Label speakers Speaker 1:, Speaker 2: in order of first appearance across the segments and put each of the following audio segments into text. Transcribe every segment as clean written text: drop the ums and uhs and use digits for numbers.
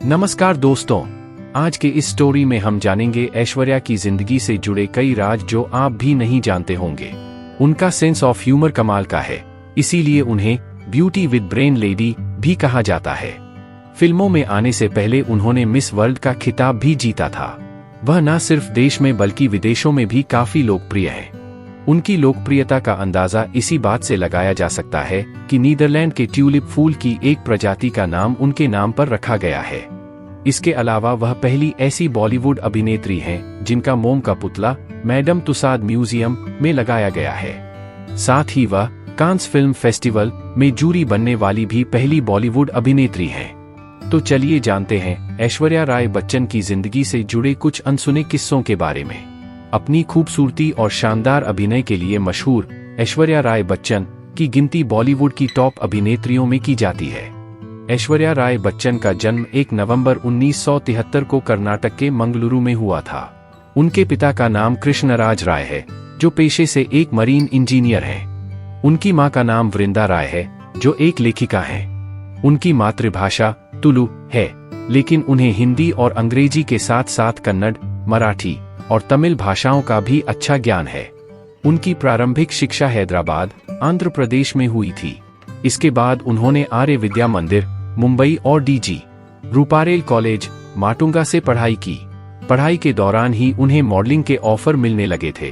Speaker 1: नमस्कार दोस्तों, आज के इस स्टोरी में हम जानेंगे ऐश्वर्या की जिंदगी से जुड़े कई राज जो आप भी नहीं जानते होंगे। उनका सेंस ऑफ ह्यूमर कमाल का है, इसीलिए उन्हें ब्यूटी विद ब्रेन लेडी भी कहा जाता है। फिल्मों में आने से पहले उन्होंने मिस वर्ल्ड का खिताब भी जीता था। वह न सिर्फ देश में बल्कि विदेशों में भी काफी लोकप्रिय है। उनकी लोकप्रियता का अंदाजा इसी बात से लगाया जा सकता है कि नीदरलैंड के ट्यूलिप फूल की एक प्रजाति का नाम उनके नाम पर रखा गया है। इसके अलावा वह पहली ऐसी बॉलीवुड अभिनेत्री हैं जिनका मोम का पुतला मैडम तुसाद म्यूजियम में लगाया गया है। साथ ही वह कांस फिल्म फेस्टिवल में जूरी बनने वाली भी पहली बॉलीवुड अभिनेत्री हैं। तो चलिए जानते हैं ऐश्वर्या राय बच्चन की जिंदगी से जुड़े कुछ अनसुने किस्सों के बारे में। अपनी खूबसूरती और शानदार अभिनय के लिए मशहूर ऐश्वर्या राय बच्चन की गिनती बॉलीवुड की टॉप अभिनेत्रियों में की जाती है। ऐश्वर्या राय बच्चन का जन्म 1 नवंबर 1973 को कर्नाटक के मंगलुरु में हुआ था। उनके पिता का नाम कृष्णराज राय है, जो पेशे से एक मरीन इंजीनियर हैं। उनकी मां का नाम वृंदा राय है, जो एक लेखिका हैं। उनकी मातृभाषा तुलु है, लेकिन उन्हें हिंदी और अंग्रेजी के साथ साथ कन्नड़, मराठी और तमिल भाषाओं का भी अच्छा ज्ञान है। उनकी प्रारंभिक शिक्षा हैदराबाद, आंध्र प्रदेश में हुई थी। इसके बाद उन्होंने आर्य विद्या मंदिर, मुंबई और डीजी रूपारेल कॉलेज, माटुंगा से पढ़ाई की। पढ़ाई के दौरान ही उन्हें मॉडलिंग के ऑफर मिलने लगे थे।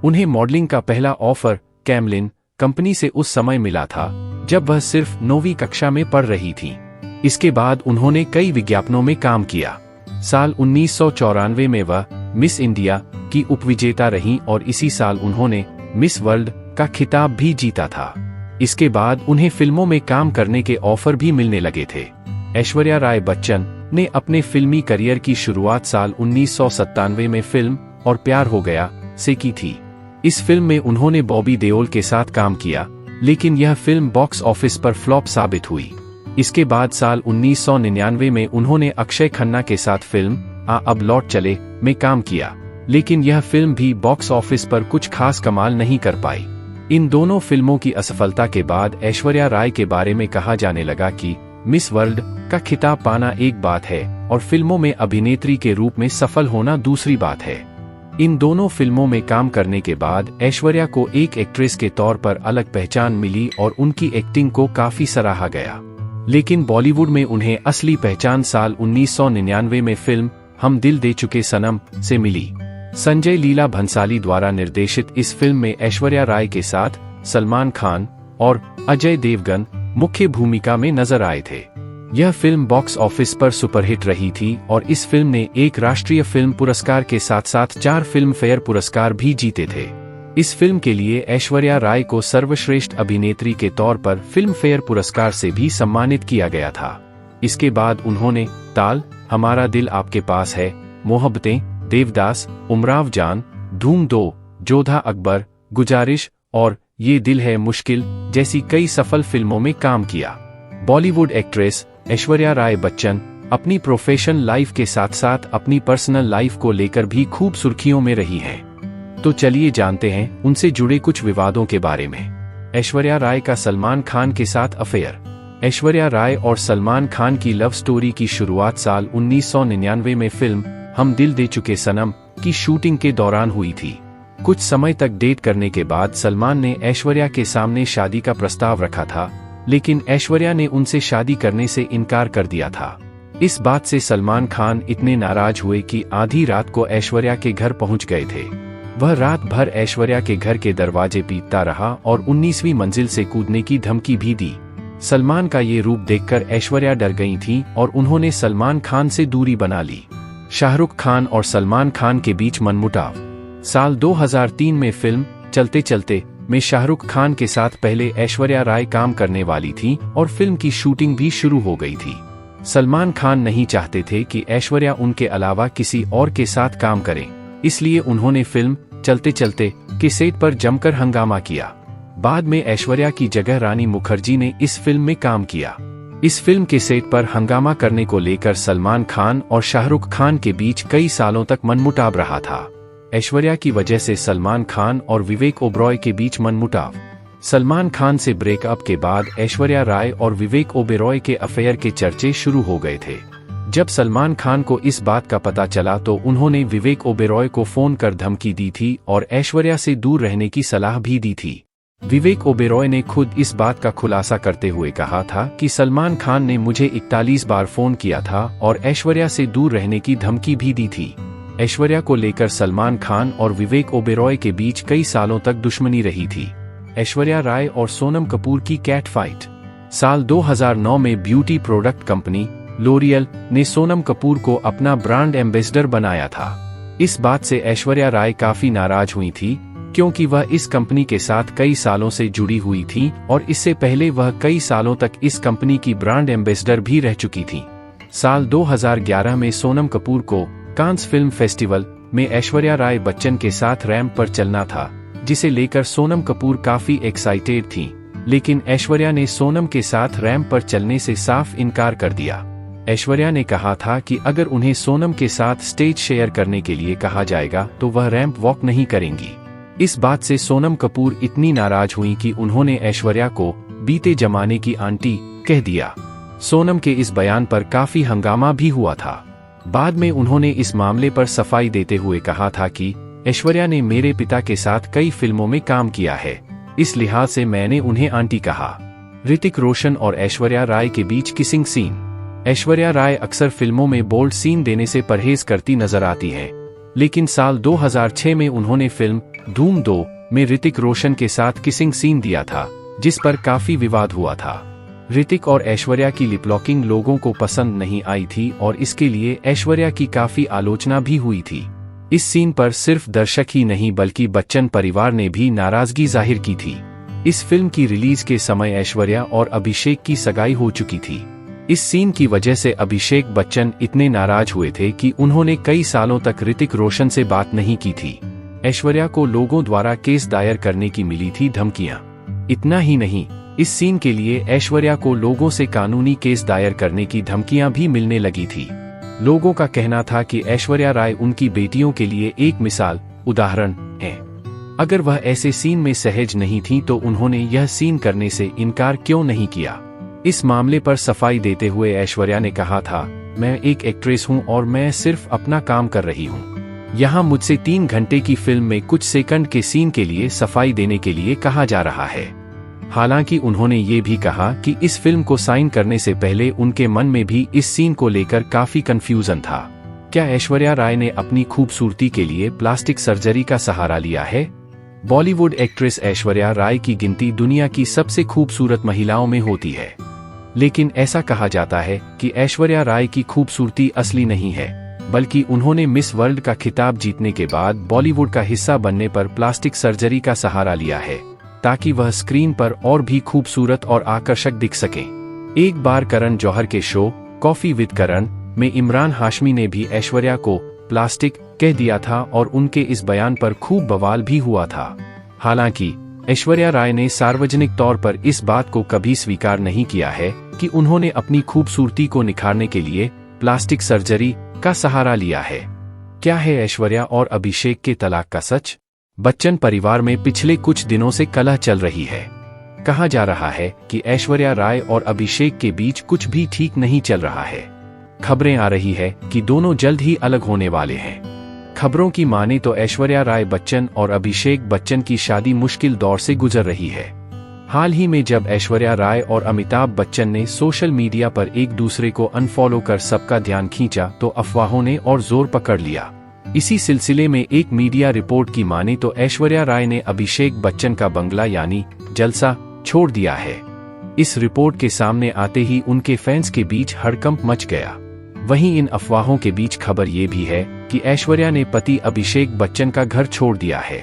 Speaker 1: उन्हें मॉडलिंग का पहला ऑफर कैमलिन कंपनी से उस समय मिला था जब वह सिर्फ 9वीं कक्षा में पढ़ रही थीं। इसके बाद उन्होंने कई विज्ञापनों में काम किया। साल 1994 में वह मिस इंडिया की उपविजेता रहीं और इसी साल उन्होंने मिस वर्ल्ड का खिताब भी जीता था। इसके बाद उन्हें फिल्मों में काम करने के ऑफर भी मिलने लगे थे। ऐश्वर्या राय बच्चन ने अपने फिल्मी करियर की शुरुआत साल 1997 में फिल्म और प्यार हो गया से की थी। इस फिल्म में उन्होंने बॉबी देओल के साथ काम किया, लेकिन यह फिल्म बॉक्स ऑफिस पर फ्लॉप साबित हुई। इसके बाद साल 1999 में उन्होंने अक्षय खन्ना के साथ फिल्म आ अब लौट चले में काम किया, लेकिन यह फिल्म भी बॉक्स ऑफिस पर कुछ खास कमाल नहीं कर पाई। इन दोनों फिल्मों की असफलता के बाद ऐश्वर्या राय के बारे में कहा जाने लगा कि मिस वर्ल्ड का खिताब पाना एक बात है और फिल्मों में अभिनेत्री के रूप में सफल होना दूसरी बात है। इन दोनों फिल्मों में काम करने के बाद ऐश्वर्या को एक एक्ट्रेस के तौर पर अलग पहचान मिली और उनकी एक्टिंग को काफी सराहा गया। लेकिन बॉलीवुड में उन्हें असली पहचान साल 1999 में फिल्म हम दिल दे चुके सनम से मिली। संजय लीला भंसाली द्वारा निर्देशित इस फिल्म में ऐश्वर्या राय के साथ सलमान खान और अजय देवगन मुख्य भूमिका में नजर आए थे। यह फिल्म बॉक्स ऑफिस पर सुपरहिट रही थी और इस फिल्म ने एक राष्ट्रीय फिल्म पुरस्कार के साथ साथ 4 फिल्म फेयर पुरस्कार भी जीते थे। इस फिल्म के लिए ऐश्वर्या राय को सर्वश्रेष्ठ अभिनेत्री के तौर पर फिल्म फेयर पुरस्कार से भी सम्मानित किया गया था। इसके बाद उन्होंने ताल, हमारा दिल आपके पास है, मोहब्बतें, देवदास, उमराव जान, धूम 2, जोधा अकबर, गुजारिश और ये दिल है मुश्किल जैसी कई सफल फिल्मों में काम किया। बॉलीवुड एक्ट्रेस ऐश्वर्या राय बच्चन अपनी प्रोफेशनल लाइफ के साथ साथ अपनी पर्सनल लाइफ को लेकर भी खूब सुर्खियों में रही हैं। तो चलिए जानते हैं उनसे जुड़े कुछ विवादों के बारे में। ऐश्वर्या राय का सलमान खान के साथ अफेयर। ऐश्वर्या राय और सलमान खान की लव स्टोरी की शुरुआत साल 1999 में फिल्म हम दिल दे चुके सनम की शूटिंग के दौरान हुई थी। कुछ समय तक डेट करने के बाद सलमान ने ऐश्वर्या के सामने शादी का प्रस्ताव रखा था, लेकिन ऐश्वर्या ने उनसे शादी करने से इनकार कर दिया था। इस बात से सलमान खान इतने नाराज हुए कि आधी रात को ऐश्वर्या के घर पहुंच गए थे। वह रात भर ऐश्वर्या के घर के दरवाजे पीटता रहा और 19वीं मंजिल से कूदने की धमकी भी दी। सलमान का ये रूप देखकर ऐश्वर्या डर गई थीं और उन्होंने सलमान खान से दूरी बना ली। शाहरुख खान और सलमान खान के बीच मनमुटाव। साल 2003 में फिल्म चलते चलते में शाहरुख खान के साथ पहले ऐश्वर्या राय काम करने वाली थीं और फिल्म की शूटिंग भी शुरू हो गई थी। सलमान खान नहीं चाहते थे कि ऐश्वर्या उनके अलावा किसी और के साथ काम करें, इसलिए उन्होंने फिल्म चलते चलते के सेट पर जमकर हंगामा किया। बाद में ऐश्वर्या की जगह रानी मुखर्जी ने इस फिल्म में काम किया। इस फिल्म के सेट पर हंगामा करने को लेकर सलमान खान और शाहरुख खान के बीच कई सालों तक मनमुटाव रहा था। ऐश्वर्या की वजह से सलमान खान और विवेक ओबरॉय के बीच मनमुटाव। सलमान खान से ब्रेकअप के बाद ऐश्वर्या राय और विवेक ओबेरॉय के अफेयर के चर्चे शुरू हो गए थे। जब सलमान खान को इस बात का पता चला तो उन्होंने विवेक ओबेरॉय को फोन कर धमकी दी थी और ऐश्वर्या से दूर रहने की सलाह भी दी थी। विवेक ओबेरॉय ने खुद इस बात का खुलासा करते हुए कहा था कि सलमान खान ने मुझे 41 बार फोन किया था और ऐश्वर्या से दूर रहने की धमकी भी दी थी। ऐश्वर्या को लेकर सलमान खान और विवेक ओबेरॉय के बीच कई सालों तक दुश्मनी रही थी। ऐश्वर्या राय और सोनम कपूर की कैट फाइट। साल 2009 में ब्यूटी प्रोडक्ट कंपनी लोरियल ने सोनम कपूर को अपना ब्रांड एम्बेसडर बनाया था। इस बात से ऐश्वर्या राय काफी नाराज हुई थी क्योंकि वह इस कंपनी के साथ कई सालों से जुड़ी हुई थी और इससे पहले वह कई सालों तक इस कंपनी की ब्रांड एम्बेसडर भी रह चुकी थी। साल 2011 में सोनम कपूर को कांस फिल्म फेस्टिवल में ऐश्वर्या राय बच्चन के साथ रैंप पर चलना था, जिसे लेकर सोनम कपूर काफी एक्साइटेड थी, लेकिन ऐश्वर्या ने सोनम के साथ रैंप पर चलने से साफ इनकार कर दिया। ऐश्वर्या ने कहा था कि अगर उन्हें सोनम के साथ स्टेज शेयर करने के लिए कहा जाएगा तो वह रैंप वॉक नहीं करेंगी। इस बात से सोनम कपूर इतनी नाराज हुई कि उन्होंने ऐश्वर्या को बीते जमाने की आंटी कह दिया। सोनम के इस बयान पर काफी हंगामा भी हुआ था। बाद में उन्होंने इस मामले पर सफाई देते हुए कहा था कि ऐश्वर्या ने मेरे पिता के साथ कई फिल्मों में काम किया है, इस लिहाज से मैंने उन्हें आंटी कहा। ऋतिक रोशन और ऐश्वर्या राय के बीच किसिंग सीन। ऐश्वर्या राय अक्सर फिल्मों में बोल्ड सीन देने से परहेज करती नजर आती हैं, लेकिन साल 2006 में उन्होंने फिल्म धूम 2 में ऋतिक रोशन के साथ किसिंग सीन दिया था, जिस पर काफी विवाद हुआ था। ऋतिक और ऐश्वर्या की लिपलॉकिंग लोगों को पसंद नहीं आई थी और इसके लिए ऐश्वर्या की काफी आलोचना भी हुई थी। इस सीन पर सिर्फ दर्शक ही नहीं बल्कि बच्चन परिवार ने भी नाराजगी जाहिर की थी। इस फिल्म की रिलीज के समय ऐश्वर्या और अभिषेक की सगाई हो चुकी थी। इस सीन की वजह से अभिषेक बच्चन इतने नाराज हुए थे कि उन्होंने कई सालों तक ऋतिक रोशन से बात नहीं की थी। ऐश्वर्या को लोगों द्वारा केस दायर करने की मिली थी धमकियां। इतना ही नहीं, इस सीन के लिए ऐश्वर्या को लोगों से कानूनी केस दायर करने की धमकियां भी मिलने लगी थी। लोगों का कहना था कि ऐश्वर्या राय उनकी बेटियों के लिए एक मिसाल उदाहरण है। अगर वह ऐसे सीन में सहज नहीं थी तो उन्होंने यह सीन करने से इनकार क्यों नहीं किया। इस मामले पर सफाई देते हुए ऐश्वर्या ने कहा था, मैं एक एक्ट्रेस हूं और मैं सिर्फ अपना काम कर रही हूं। यहाँ मुझसे 3 घंटे की फिल्म में कुछ सेकंड के सीन के लिए सफाई देने के लिए कहा जा रहा है। हालांकि उन्होंने ये भी कहा कि इस फिल्म को साइन करने से पहले उनके मन में भी इस सीन को लेकर काफी कंफ्यूजन था। क्या ऐश्वर्या राय ने अपनी खूबसूरती के लिए प्लास्टिक सर्जरी का सहारा लिया है? बॉलीवुड एक्ट्रेस ऐश्वर्या राय की गिनती दुनिया की सबसे खूबसूरत महिलाओं में होती है, लेकिन ऐसा कहा जाता है कि ऐश्वर्या राय की खूबसूरती असली नहीं है, बल्कि उन्होंने मिस वर्ल्ड का खिताब जीतने के बाद बॉलीवुड का हिस्सा बनने पर प्लास्टिक सर्जरी का सहारा लिया है, ताकि वह स्क्रीन पर और भी खूबसूरत और आकर्षक दिख सकें। एक बार करण जौहर के शो कॉफी विद करण में इमरान हाशमी ने भी ऐश्वर्या को प्लास्टिक कह दिया था और उनके इस बयान पर खूब बवाल भी हुआ था। हालांकि ऐश्वर्या राय ने सार्वजनिक तौर पर इस बात को कभी स्वीकार नहीं किया है कि उन्होंने अपनी खूबसूरती को निखारने के लिए प्लास्टिक सर्जरी का सहारा लिया है। क्या है ऐश्वर्या और अभिषेक के तलाक का सच? बच्चन परिवार में पिछले कुछ दिनों से कलह चल रही है। कहा जा रहा है कि ऐश्वर्या राय और अभिषेक के बीच कुछ भी ठीक नहीं चल रहा है। खबरें आ रही है कि दोनों जल्द ही अलग होने वाले हैं। खबरों की माने तो ऐश्वर्या राय बच्चन और अभिषेक बच्चन की शादी मुश्किल दौर से गुजर रही है। हाल ही में जब ऐश्वर्या राय और अमिताभ बच्चन ने सोशल मीडिया पर एक दूसरे को अनफॉलो कर सबका ध्यान खींचा तो अफवाहों ने और जोर पकड़ लिया। इसी सिलसिले में एक मीडिया रिपोर्ट की माने तो ऐश्वर्या राय ने अभिषेक बच्चन का बंगला यानी जलसा छोड़ दिया है। इस रिपोर्ट के सामने आते ही उनके फैंस के बीच हड़कंप मच गया। वहीं इन अफवाहों के बीच खबर ये भी है कि ऐश्वर्या ने पति अभिषेक बच्चन का घर छोड़ दिया है।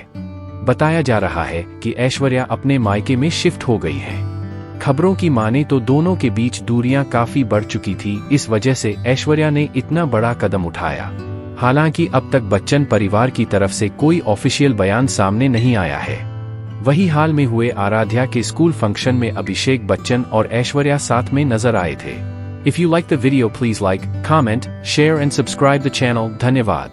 Speaker 1: बताया जा रहा है कि ऐश्वर्या अपने मायके में शिफ्ट हो गई है। खबरों की माने तो दोनों के बीच दूरियां काफी बढ़ चुकी थी, इस वजह से ऐश्वर्या ने इतना बड़ा कदम उठाया। हालांकि अब तक बच्चन परिवार की तरफ से कोई ऑफिशियल बयान सामने नहीं आया है। वही हाल में हुए आराध्या के स्कूल फंक्शन में अभिषेक बच्चन और ऐश्वर्या साथ में नजर आए थे। If you like the video, please like, comment, share and subscribe the channel. धन्यवाद।